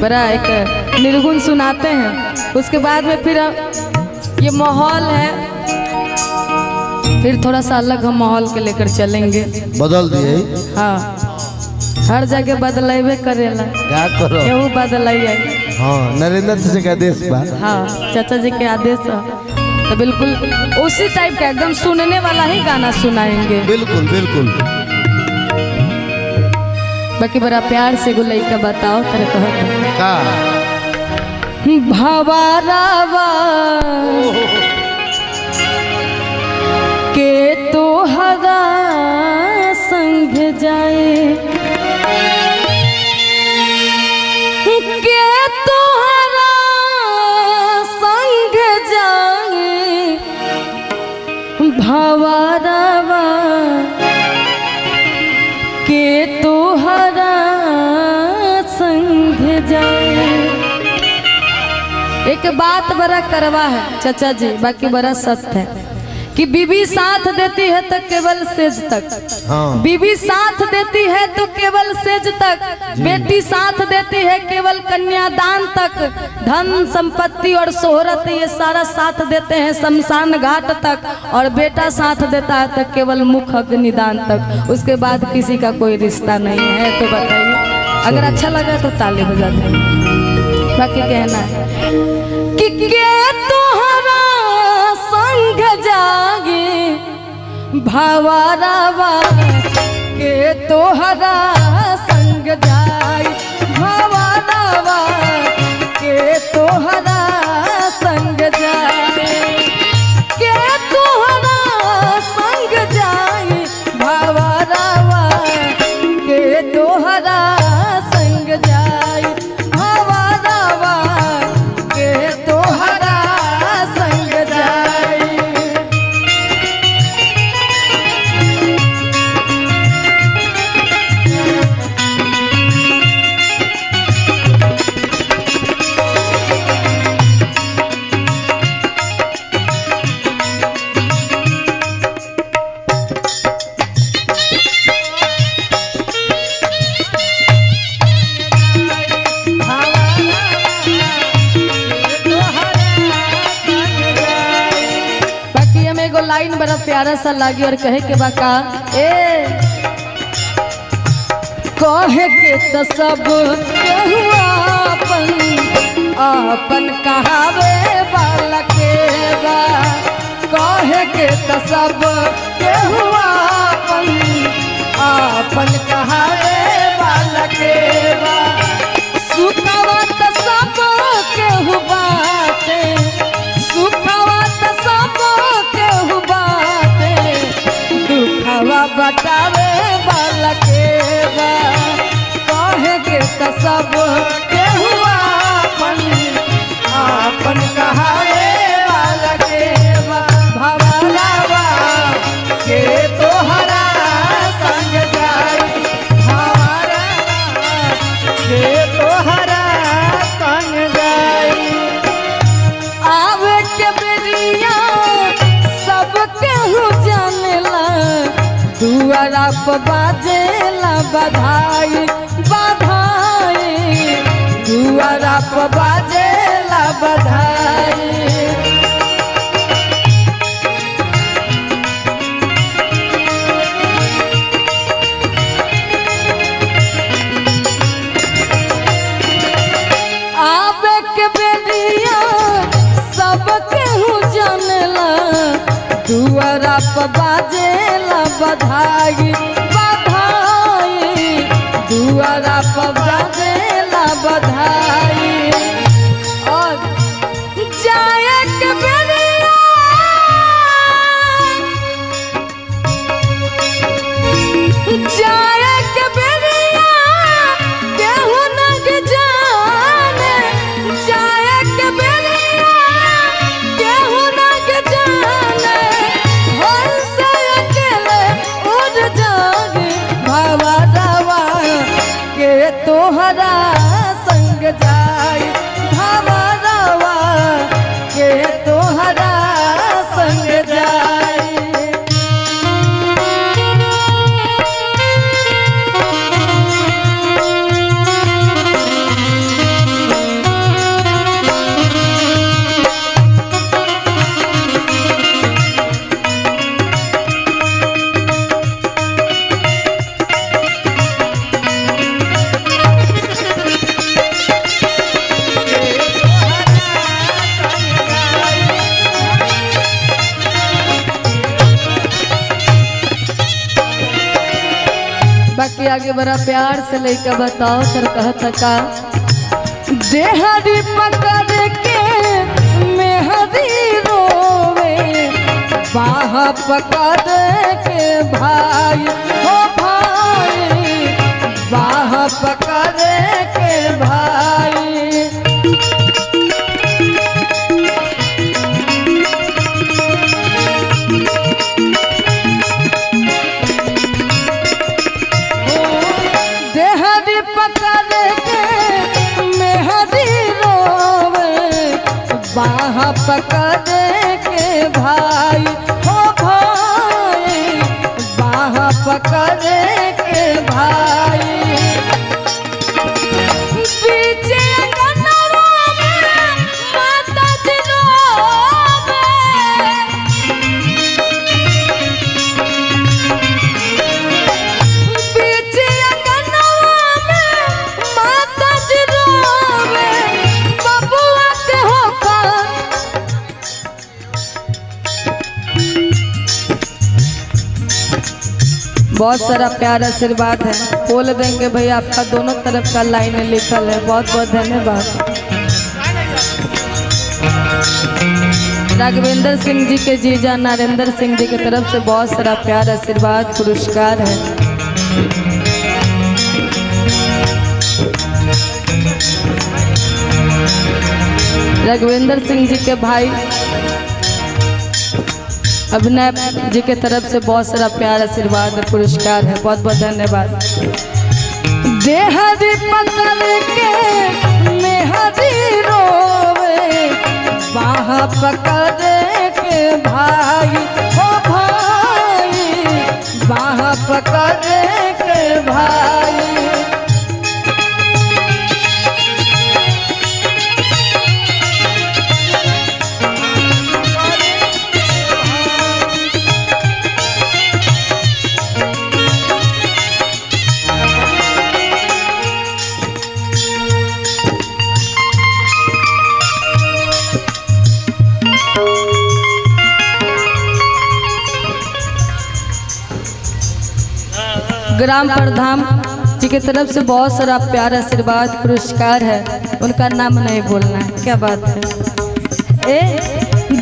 बड़ा एक निर्गुण सुनाते हैं। उसके बाद में फिर ये माहौल है, फिर थोड़ा सा अलग हम माहौल के लेकर चलेंगे। बदल दिए। हाँ, हर जगह बदलेबे करेला, क्या करो केहू बदलाइए। हाँ, नरेंद्र जी के आदेश बा। हाँ, चाचा जी के आदेश है तो बिल्कुल उसी टाइप का एकदम सुनने वाला ही गाना सुनाएंगे। बिल्कुल बिल्कुल। बाकी बड़ा प्यार से गुलई का बताओ तेरे कहत का भवारावा के तोहरा संग जाए, के तोहरा संग जाए भवारावा के तोहरा संग जाए। एक बात बड़ा करवा है चाचा जी, बाकी बड़ा सत्य है कि बीबी साथ देती है तो केवल सेज तक। हाँ। बीबी साथ देती है तो केवल सेज तक, बेटी साथ देती है केवल कन्यादान तक, धन संपत्ति और शोहरत ये सारा साथ देते हैं शमशान घाट तक, और बेटा साथ देता है तो केवल मुख अग्निदान तक। उसके बाद किसी का कोई रिश्ता नहीं है। तो बताइए, अगर अच्छा लगा तो ताली बजा दें। बाकी कहना है कि तोहरा संग जागे भवारावा के तोहरा संग जाए, भवारावा के तोहरा संग जाए, के तोहरा संग जाए भवारावा के तोहरा संग जाए, भवारावा के तोहरा संग जाए। लाइन बड़ा प्यारा सा लागी और कहे के बाका कहे के तो सब अपन अपन कहावे वाला के बा, कहे के तो सब अपन अपन कहावे वाला के बा, सुखवा तो सब केहू बाटे, सुखवा तो सब केहू बाटे, दुखवा बतावे वाला के बा, कहे के तो सब केहू अपन अपन कहावे वाला के बा, भवारावा के तोहरा संग जाई, भवारावा के तोहरा संग जाई। आवे के बेरिया सब केहू जानेला, दुआरा पर बाजेला बधाई बधाई, दुआरा पर बाजेला बधाई। आवे के बेरिया सब केहू जानेला, दुआरा पर बाजेला बधाई बधाई, दुआरा पर बाजेला बधाई। और जाए के बेरिया जाए के बेरिया केहू नग जाने, जाए के बेरिया केहू नग जाने, हंस अकेले उड़ जागे भवारावा के तो आगे बड़ा प्यार से लेकर बताओ तर कहता का देहरी पकड़ के मेहरी रोवे बाह पकड़ के भाई हो भाई बाह पकड़ के भाई देहरी पकड़ के मेहरी रोवे बाह पकड़ के भाई हो भाई बाह पकड़ के भाई पीछे अंगनवा में माता जी रोवे पीछे अंगनवा में माता जी रोवे बबुआ के होकर बहुत सारा प्यार आशीर्वाद है बोल देंगे भाई आपका दोनों तरफ का लाइन लिखल है बहुत बहुत धन्यवाद। राघवेंद्र सिंह जी के जीजा नरेंद्र सिंह जी की तरफ से बहुत सारा प्यार आशीर्वाद पुरस्कार है। राघवेंद्र सिंह जी के भाई अभिनय जी के तरफ से बहुत सारा प्यार आशीर्वाद पुरस्कार है बहुत बहुत धन्यवाद। देहरी पकड़ के मेहरी रोवे बाह पकड़ के भाई हो भाई बाह पकड़ के भाई ग्राम प्रधान जी की तरफ से बहुत सारा प्यार आशीर्वाद पुरस्कार है उनका नाम नहीं बोलना है क्या बात है।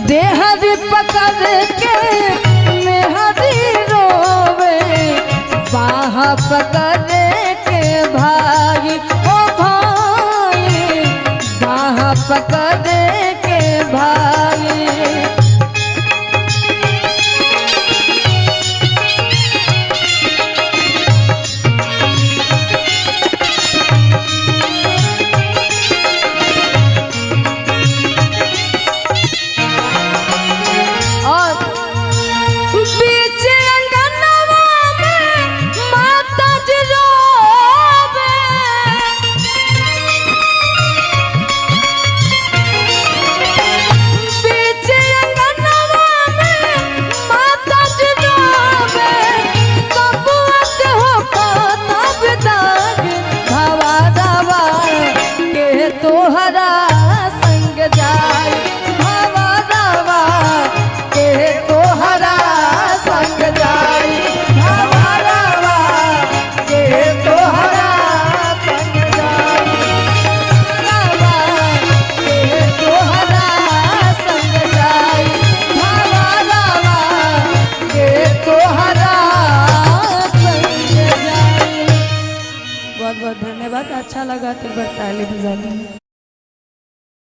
देहरी पकड़ के मेहरी रोवे बाह पकड़ के भाई ओ भाई बाह पकड़ के भाई तोहरा संग जाई भवरवा के तोहरा संग जाई भवरवा के तोहरा संग जाई भवरवा के तोहरा संग जाई भवरवा के तोहरा संग जाई। बहुत बहुत धन्यवाद। अच्छा लगा तो ताली बजा दें।